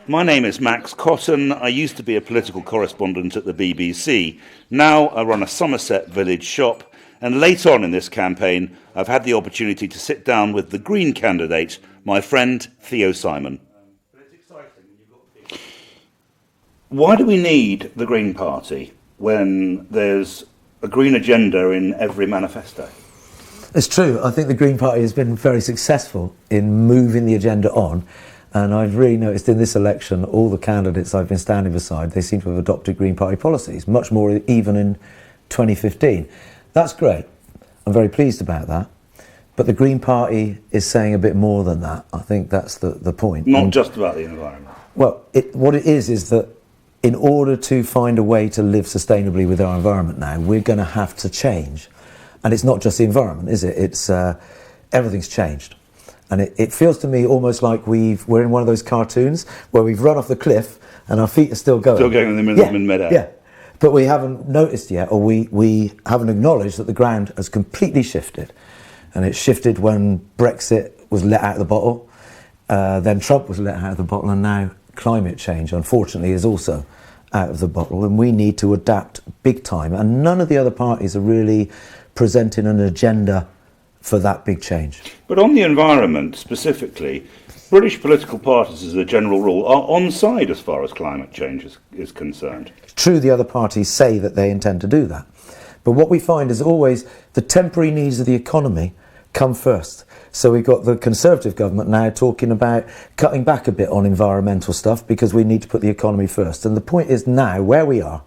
My name is Max Cotton. I used to be a political correspondent at the BBC. Now I run a Somerset village shop, and late on in this campaign I've had the opportunity to sit down with the Green candidate, my friend Theo Simon. Why do we need the Green Party when there's a green agenda in every manifesto? It's true. I think the Green Party has been very successful in moving the agenda on. And I've really noticed in this election, all the candidates I've been standing beside, they seem to have adopted Green Party policies, much more even in 2015. That's great. I'm very pleased about that. But the Green Party is saying a bit more than that. I think that's the point. Not just about the environment. Well, what it is that in order to find a way to live sustainably with our environment now, we're going to have to change. And it's not just the environment, is it? It's everything's changed. And it feels to me almost like we're in one of those cartoons where we've run off the cliff and our feet are still going. Still going in mid-air. Yeah, but we haven't noticed yet, or we haven't acknowledged that the ground has completely shifted. And it shifted when Brexit was let out of the bottle, then Trump was let out of the bottle, and now climate change, unfortunately, is also out of the bottle. And we need to adapt big time. And none of the other parties are really presenting an agenda for that big change. But on the environment specifically, British political parties, as a general rule, are on side as far as climate change is concerned. True, the other parties say that they intend to do that. But what we find is always the temporary needs of the economy come first. So we've got the Conservative government now talking about cutting back a bit on environmental stuff because we need to put the economy first. And the point is now, where we are,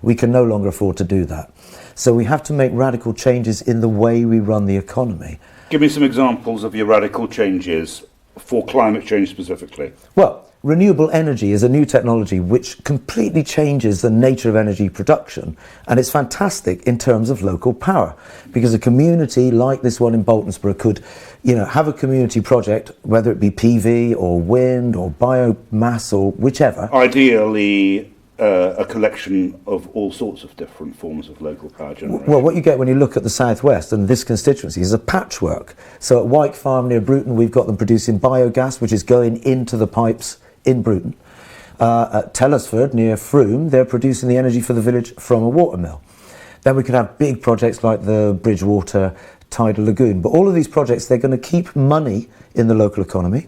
we can no longer afford to do that. So we have to make radical changes in the way we run the economy. Give me some examples of your radical changes for climate change specifically. Well, renewable energy is a new technology which completely changes the nature of energy production, and it's fantastic in terms of local power, because a community like this one in Boltonsborough could, have a community project, whether it be PV or wind or biomass or whichever. Ideally, a collection of all sorts of different forms of local power generation. Well, what you get when you look at the southwest and this constituency is a patchwork. So at Wyke Farm near Bruton, we've got them producing biogas, which is going into the pipes in Bruton. At Tellisford near Frome, they're producing the energy for the village from a watermill. Then we could have big projects like the Bridgewater Tidal Lagoon. But all of these projects, they're going to keep money in the local economy.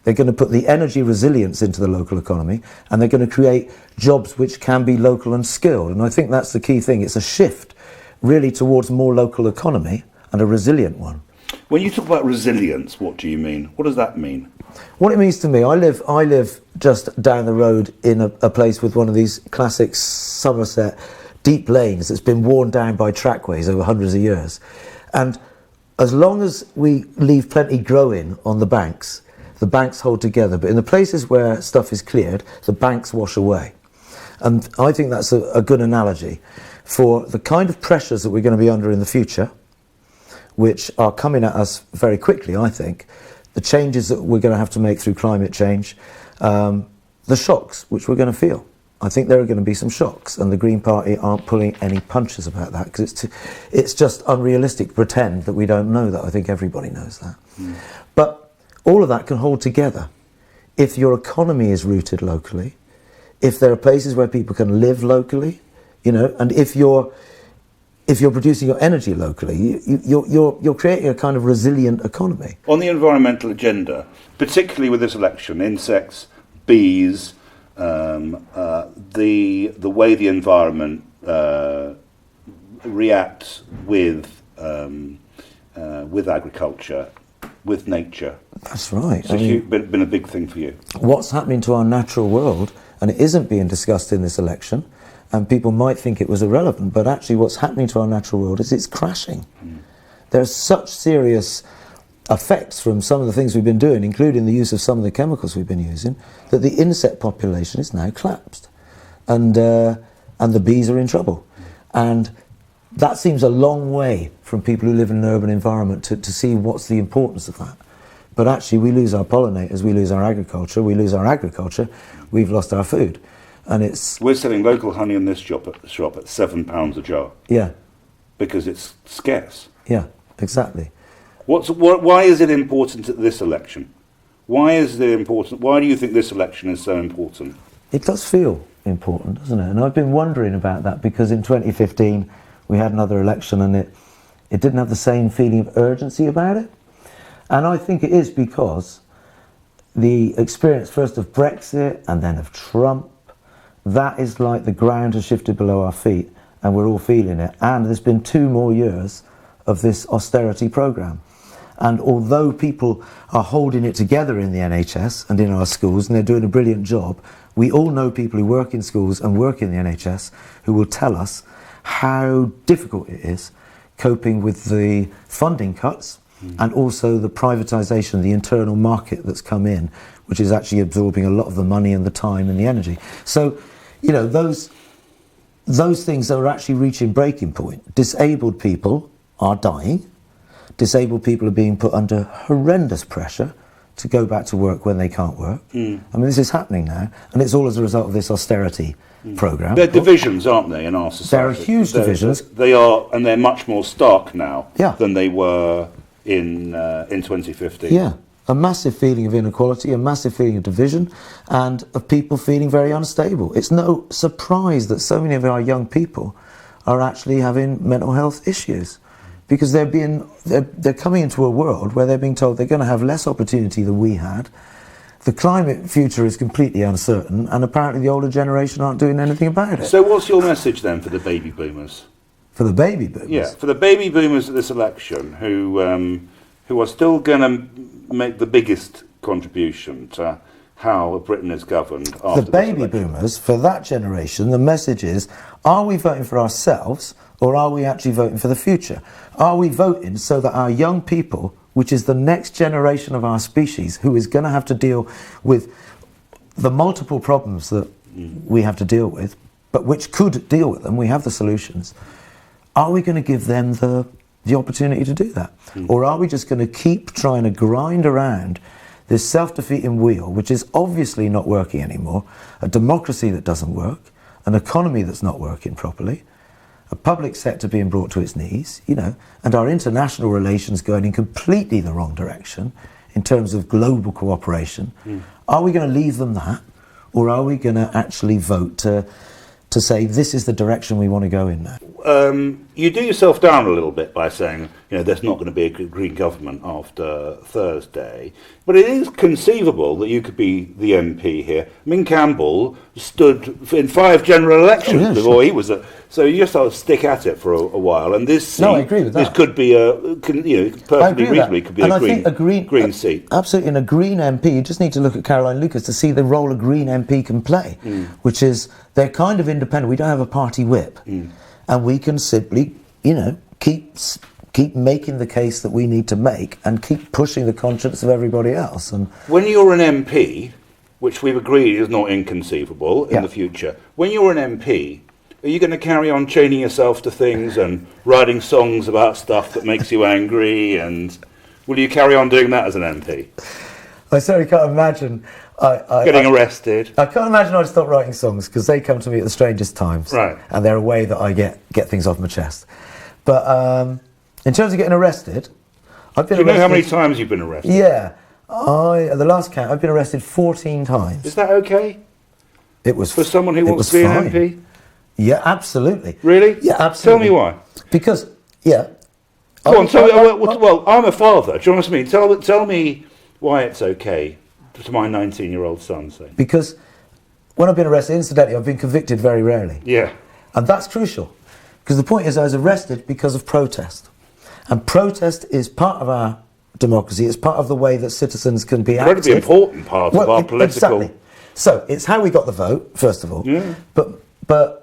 They're going to put the energy resilience into the local economy, and they're going to create jobs which can be local and skilled. And I think that's the key thing. It's a shift really towards more local economy and a resilient one. When you talk about resilience, what do you mean? What does that mean? What it means to me, I live just down the road in a place with one of these classic Somerset deep lanes that's been worn down by trackways over hundreds of years. And as long as we leave plenty growing on the banks hold together, but in the places where stuff is cleared, the banks wash away. And I think that's a good analogy for the kind of pressures that we're going to be under in the future, which are coming at us very quickly, I think, the changes that we're going to have to make through climate change, the shocks which we're going to feel. I think there are going to be some shocks, and the Green Party aren't pulling any punches about that, because it's just unrealistic to pretend that we don't know that. I think everybody knows that. Mm. But all of that can hold together if your economy is rooted locally, if there are places where people can live locally, and if you're producing your energy locally, you're creating a kind of resilient economy. On the environmental agenda, particularly with this election, insects, bees, the way the environment reacts with agriculture, with nature. That's right. It's been a big thing for you. What's happening to our natural world, and it isn't being discussed in this election, and people might think it was irrelevant, but actually what's happening to our natural world is it's crashing. Mm. There's such serious effects from some of the things we've been doing, including the use of some of the chemicals we've been using, that the insect population is now collapsed. And the bees are in trouble. And that seems a long way from people who live in an urban environment to see what's the importance of that. But actually we lose our pollinators, we lose our agriculture, we've lost our food. And we're selling local honey in this shop at £7 a jar. Yeah. Because it's scarce. Yeah, exactly. Why is it important at this election? Why is it important? Why do you think this election is so important? It does feel important, doesn't it? And I've been wondering about that because in 2015 we had another election and it didn't have the same feeling of urgency about it. And I think it is because the experience first of Brexit and then of Trump, that is like the ground has shifted below our feet and we're all feeling it. And there's been 2 more years of this austerity programme. And although people are holding it together in the NHS and in our schools, and they're doing a brilliant job, we all know people who work in schools and work in the NHS who will tell us how difficult it is coping with the funding cuts and also the privatisation, the internal market that's come in, which is actually absorbing a lot of the money and the time and the energy. So, you know, those things are actually reaching breaking point. Disabled people are dying. Disabled people are being put under horrendous pressure to go back to work when they can't work. I mean, this is happening now, and it's all as a result of this austerity programme. There are divisions, aren't they, in our society? There are huge divisions. They are, and they're much more stark now Yeah. than they were in 2015. Yeah, a massive feeling of inequality, a massive feeling of division, and of people feeling very unstable. It's no surprise that so many of our young people are actually having mental health issues. Because they're coming into a world where they're being told they're going to have less opportunity than we had. The climate future is completely uncertain, and apparently the older generation aren't doing anything about it. So what's your message then for the baby boomers? For the baby boomers? Yeah, for the baby boomers at this election who are still going to make the biggest contribution to how Britain is governed after The baby this election. boomers, for that generation, the message is, are we voting for ourselves or are we actually voting for the future? Are we voting so that our young people, which is the next generation of our species, who is going to have to deal with the multiple problems that we have to deal with, but which could deal with them, we have the solutions, are we going to give them the opportunity to do that? Or are we just going to keep trying to grind around this self-defeating wheel, which is obviously not working anymore, a democracy that doesn't work, an economy that's not working properly, a public sector being brought to its knees, you know, and our international relations going in completely the wrong direction in terms of global cooperation. Are we going to leave them that, or are we going to actually vote to say this is the direction we want to go in now? You do yourself down a little bit by saying, you know, there's not going to be a Green government after Thursday, but it is conceivable that you could be the MP here. Min Campbell stood in 5 general elections before he was so you just have to stick at it for a while, and this seat, I agree with that. This could be perfectly reasonably could be and a I green, think a green seat. Absolutely, and a Green MP, you just need to look at Caroline Lucas to see the role a Green MP can play, which is they're kind of independent. We don't have a party whip, and we can simply, you know, keep making the case that we need to make and keep pushing the conscience of everybody else. And when you're an MP, which we've agreed is not inconceivable in the future, when you're an MP, are you going to carry on chaining yourself to things and writing songs about stuff that makes you angry? And will you carry on doing that as an MP? I certainly can't imagine getting arrested. I can't imagine I'd stop writing songs because they come to me at the strangest times, right? And they're a way that I get things off my chest. But in terms of getting arrested, I've been. Do you know how many times you've been arrested? Yeah, at the last count, I've been arrested 14 times. Is that okay? It was for someone who wants to be an MP. Yeah, absolutely. Really? Yeah, absolutely. Tell me why. Because, yeah. Go on, tell me. Well, I'm a father. Do you know what I mean? Tell me why it's okay to my 19-year-old son, say. Because when I've been arrested, incidentally, I've been convicted very rarely. Yeah. And that's crucial. Because the point is I was arrested because of protest. And protest is part of our democracy. It's part of the way that citizens can be active. Incredibly important part of our political... Exactly. So, it's how we got the vote, first of all. Yeah. But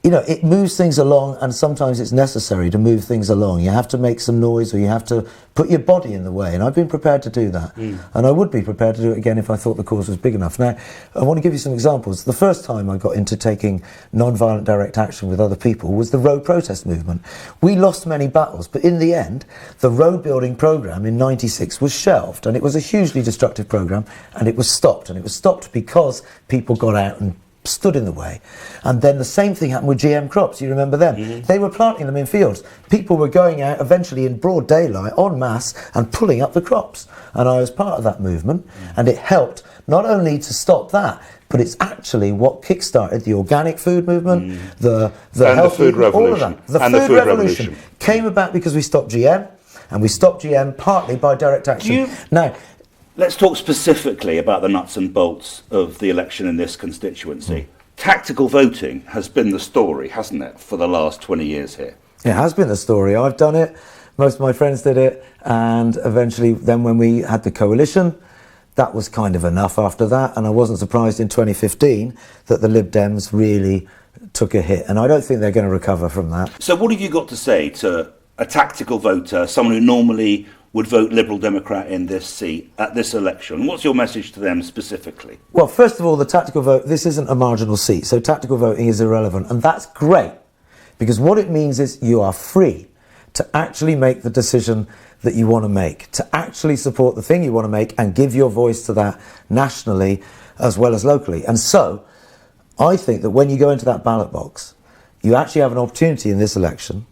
you know, it moves things along, and sometimes it's necessary to move things along. You have to make some noise, or you have to put your body in the way, and I've been prepared to do that. And I would be prepared to do it again if I thought the cause was big enough. Now, I want to give you some examples. The first time I got into taking non-violent direct action with other people was the road protest movement. We lost many battles, but in the end, the road building programme in '96 was shelved, and it was a hugely destructive programme, and it was stopped. And it was stopped because people got out and stood in the way. And then the same thing happened with GM crops. You remember them? They were planting them in fields. People were going out eventually in broad daylight en masse and pulling up the crops. And I was part of that movement, and it helped not only to stop that, but it's actually what kick-started the organic food movement, the health food movement, all of revolution. that. The food revolution came about because we stopped GM, and we stopped GM partly by direct action. Now, let's talk specifically about the nuts and bolts of the election in this constituency. Tactical voting has been the story, hasn't it, for the last 20 years here? It has been the story. I've done it. Most of my friends did it. And eventually, then when we had the coalition, that was kind of enough after that. And I wasn't surprised in 2015 that the Lib Dems really took a hit. And I don't think they're going to recover from that. So what have you got to say to a tactical voter, someone who normally would vote Liberal Democrat in this seat at this election? What's your message to them specifically? Well, first of all, the tactical vote, this isn't a marginal seat, so tactical voting is irrelevant. And that's great, because what it means is you are free to actually make the decision that you want to make, to actually support the thing you want to make and give your voice to that nationally as well as locally. And so I think that when you go into that ballot box, you actually have an opportunity in this election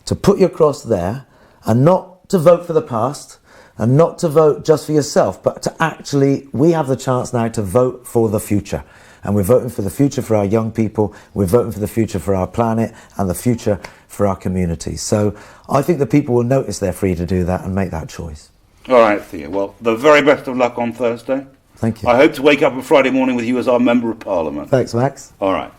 to put your cross there and not to vote for the past and not to vote just for yourself, but to actually, we have the chance now to vote for the future. And we're voting for the future for our young people, we're voting for the future for our planet and the future for our communities. So I think the people will notice they're free to do that and make that choice. All right, Theo. Well, the very best of luck on Thursday. Thank you. I hope to wake up on Friday morning with you as our Member of Parliament. Thanks, Max. All right.